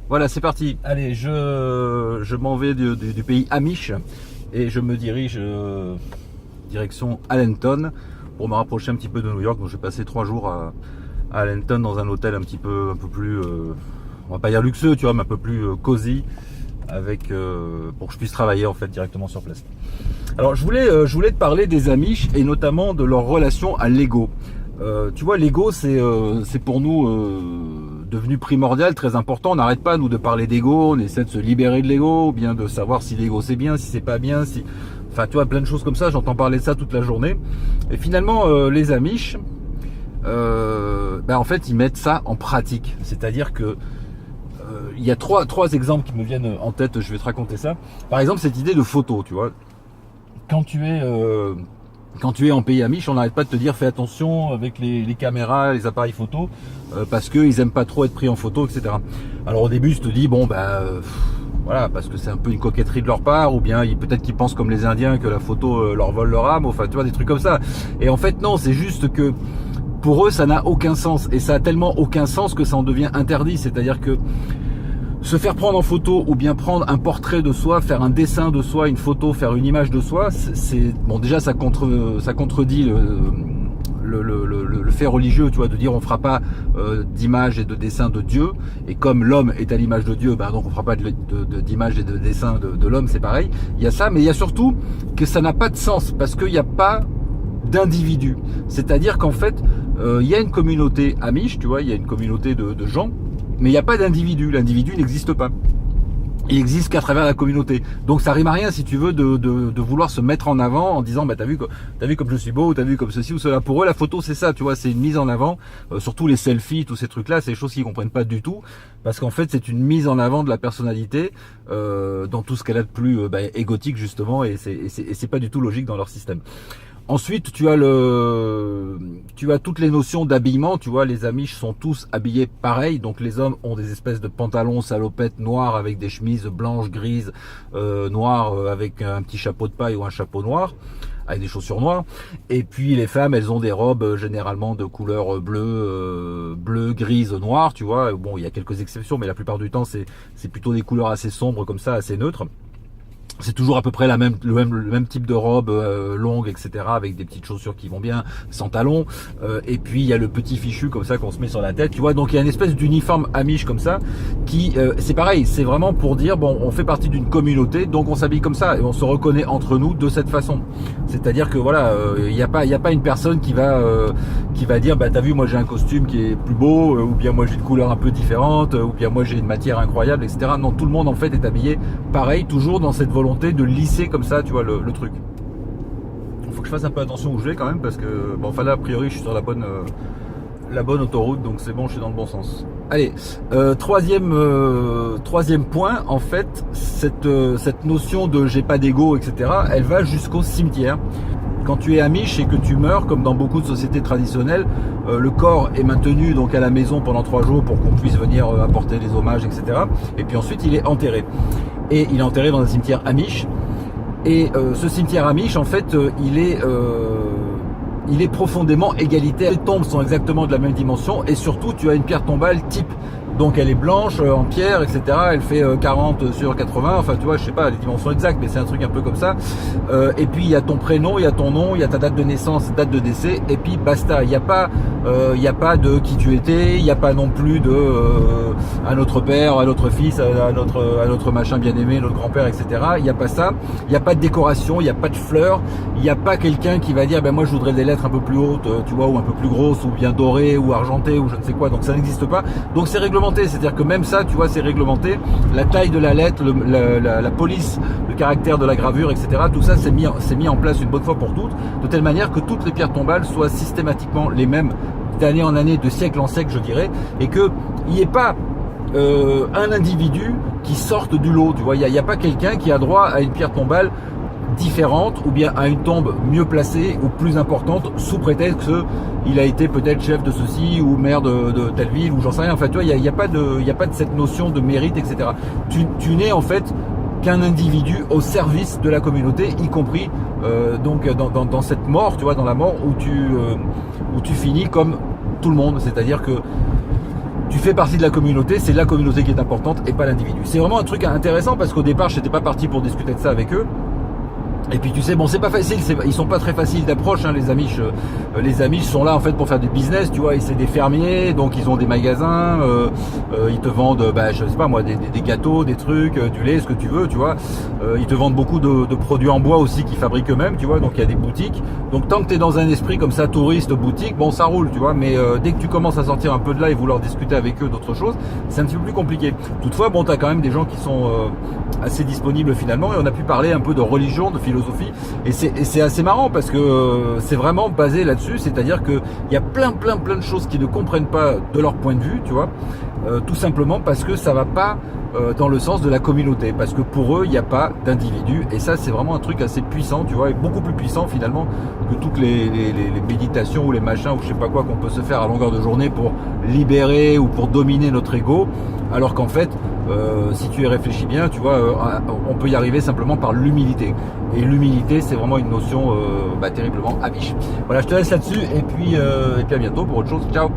Voilà, c'est parti. Allez, je m'en vais du pays Amish et je me dirige direction Allenton pour me rapprocher un petit peu de New York. Donc, je vais passer 3 jours à Allenton dans un hôtel un peu plus, on va pas dire luxueux, tu vois, mais un peu plus cosy, avec pour que je puisse travailler en fait directement sur place. Alors, je voulais te parler des Amish et notamment de leur relation à l'ego. Tu vois, l'ego, c'est pour nous devenu primordial, très important. On n'arrête pas, nous, de parler d'ego. On essaie de se libérer de l'ego, ou bien de savoir si l'ego c'est bien, si c'est pas bien, si... Enfin, tu vois, plein de choses comme ça. J'entends parler de ça toute la journée. Et finalement, les Amish, en fait, ils mettent ça en pratique. C'est-à-dire que il y a trois exemples qui me viennent en tête. Je vais te raconter ça. Par exemple, cette idée de photo, tu vois. Quand tu es en pays Amish, on n'arrête pas de te dire fais attention avec les caméras, les appareils photo, parce qu'ils aiment pas trop être pris en photo, etc. Alors au début, je te dis bon voilà, parce que c'est un peu une coquetterie de leur part, ou bien peut-être qu'ils pensent comme les Indiens que la photo leur vole leur âme, enfin tu vois, des trucs comme ça. Et en fait non, c'est juste que pour eux ça n'a aucun sens, et ça a tellement aucun sens que ça en devient interdit. C'est-à-dire que se faire prendre en photo, ou bien prendre un portrait de soi, faire un dessin de soi, une photo, faire une image de soi, c'est bon, déjà ça contredit le fait religieux, tu vois, de dire on fera pas d'image et de dessin de Dieu, et comme l'homme est à l'image de Dieu, donc on fera pas d'image et de dessin de l'homme, c'est pareil. Il y a ça, mais il y a surtout que ça n'a pas de sens, parce qu'il n'y a pas d'individu. C'est-à-dire qu'en fait, il y a une communauté Amish, tu vois, il y a une communauté de gens, mais il n'y a pas d'individu. L'individu n'existe pas. Il existe qu'à travers la communauté. Donc ça rime à rien, si tu veux, de vouloir se mettre en avant en disant t'as vu comme je suis beau, t'as vu comme ceci ou cela. Pour eux, la photo c'est ça, tu vois, c'est une mise en avant. Surtout les selfies, tous ces trucs là, c'est des choses qu'ils comprennent pas du tout, parce qu'en fait c'est une mise en avant de la personnalité dans tout ce qu'elle a de plus égotique justement, et c'est pas du tout logique dans leur système. Ensuite, tu as toutes les notions d'habillement. Tu vois, les Amish sont tous habillés pareil. Donc les hommes ont des espèces de pantalons salopettes noirs avec des chemises blanches, grises, noires, avec un petit chapeau de paille ou un chapeau noir, avec des chaussures noires. Et puis les femmes, elles ont des robes généralement de couleur bleu, grise, noire. Tu vois, bon, il y a quelques exceptions, mais la plupart du temps, c'est plutôt des couleurs assez sombres comme ça, assez neutres. C'est toujours à peu près le même type de robe longue, etc., avec des petites chaussures qui vont bien, sans talons. Et puis il y a le petit fichu comme ça qu'on se met sur la tête, tu vois. Donc il y a une espèce d'uniforme Amish comme ça, qui c'est pareil, c'est vraiment pour dire bon, on fait partie d'une communauté, donc on s'habille comme ça et on se reconnaît entre nous de cette façon. C'est-à-dire que voilà, il n'y a pas une personne qui va dire t'as vu, moi j'ai un costume qui est plus beau, ou bien moi j'ai une couleur un peu différente, ou bien moi j'ai une matière incroyable, etc. Non, tout le monde en fait est habillé pareil, toujours dans cette volonté de lisser comme ça, tu vois, le truc. Il faut que je fasse un peu attention où je vais quand même, parce que bon, enfin là a priori je suis sur la bonne autoroute, donc c'est bon, je suis dans le bon sens. Allez, troisième point, en fait, cette notion de j'ai pas d'ego, etc., elle va jusqu'au cimetière. Quand tu es Amish et que tu meurs, comme dans beaucoup de sociétés traditionnelles, le corps est maintenu donc à la maison pendant 3 jours pour qu'on puisse venir apporter des hommages, etc. Et puis ensuite il est enterré. Et il est enterré dans un cimetière Amish. Et ce cimetière Amish, en fait, il est profondément égalitaire. Les tombes sont exactement de la même dimension, et surtout tu as une pierre tombale type. Donc elle est blanche, en pierre, etc. Elle fait 40 sur 80, enfin tu vois, je sais pas les dimensions exactes, mais c'est un truc un peu comme ça. Et puis il y a ton prénom, il y a ton nom, il y a ta date de naissance, date de décès, et puis basta. Il n'y a pas de qui tu étais, il n'y a pas non plus de à notre père, à notre fils, à notre machin bien aimé, notre grand-père, etc. Il n'y a pas ça. Il n'y a pas de décoration, il n'y a pas de fleurs, il n'y a pas quelqu'un qui va dire moi je voudrais des lettres un peu plus hautes, tu vois, ou un peu plus grosses, ou bien dorées, ou argentées, ou je ne sais quoi. Donc ça n'existe pas. Donc c'est réglementé. C'est-à-dire que même ça, tu vois, c'est réglementé. La taille de la lettre, la police, le caractère de la gravure, etc. Tout ça, c'est mis en place une bonne fois pour toutes, de telle manière que toutes les pierres tombales soient systématiquement les mêmes d'année en année, de siècle en siècle, je dirais, et qu'il n'y ait pas un individu qui sorte du lot. Tu vois, il n'y a pas quelqu'un qui a droit à une pierre tombale différente, ou bien à une tombe mieux placée ou plus importante, sous prétexte qu'il a été peut-être chef de ceci ou maire de telle ville, ou j'en sais rien. Enfin tu vois, il n'y a pas de cette notion de mérite, etc. Tu n'es en fait qu'un individu au service de la communauté, y compris donc dans cette mort, tu vois, dans la mort où tu finis comme tout le monde. C'est-à-dire que tu fais partie de la communauté, c'est la communauté qui est importante et pas l'individu. C'est vraiment un truc intéressant parce qu'au départ, je n'étais pas parti pour discuter de ça avec eux. Et puis tu sais, bon, c'est pas facile, ils sont pas très faciles d'approche, hein, les Amish. Les Amish sont là en fait pour faire du business, tu vois, et c'est des fermiers, donc ils ont des magasins, ils te vendent, je sais pas moi, des gâteaux, des trucs, du lait, ce que tu veux, tu vois. Ils te vendent beaucoup de produits en bois aussi qu'ils fabriquent eux-mêmes, tu vois, donc il y a des boutiques. Donc tant que tu es dans un esprit comme ça, touriste, boutique, bon, ça roule, tu vois, mais dès que tu commences à sortir un peu de là et vouloir discuter avec eux d'autres choses, c'est un petit peu plus compliqué. Toutefois, bon, tu as quand même des gens qui sont assez disponibles finalement, et on a pu parler un peu de religion, de philosophie, et c'est assez marrant parce que c'est vraiment basé là-dessus, c'est-à-dire qu'il y a plein de choses qu'ils ne comprennent pas de leur point de vue, tu vois, tout simplement parce que ça va pas dans le sens de la communauté, parce que pour eux il n'y a pas d'individu, et ça c'est vraiment un truc assez puissant, tu vois, et beaucoup plus puissant finalement que toutes les méditations ou les machins ou je sais pas quoi qu'on peut se faire à longueur de journée pour libérer ou pour dominer notre ego, alors qu'en fait si tu y réfléchis bien, tu vois, on peut y arriver simplement par l'humilité, et l'humilité c'est vraiment une notion terriblement amiche. Voilà, je te laisse là-dessus, et puis à bientôt pour autre chose. Ciao.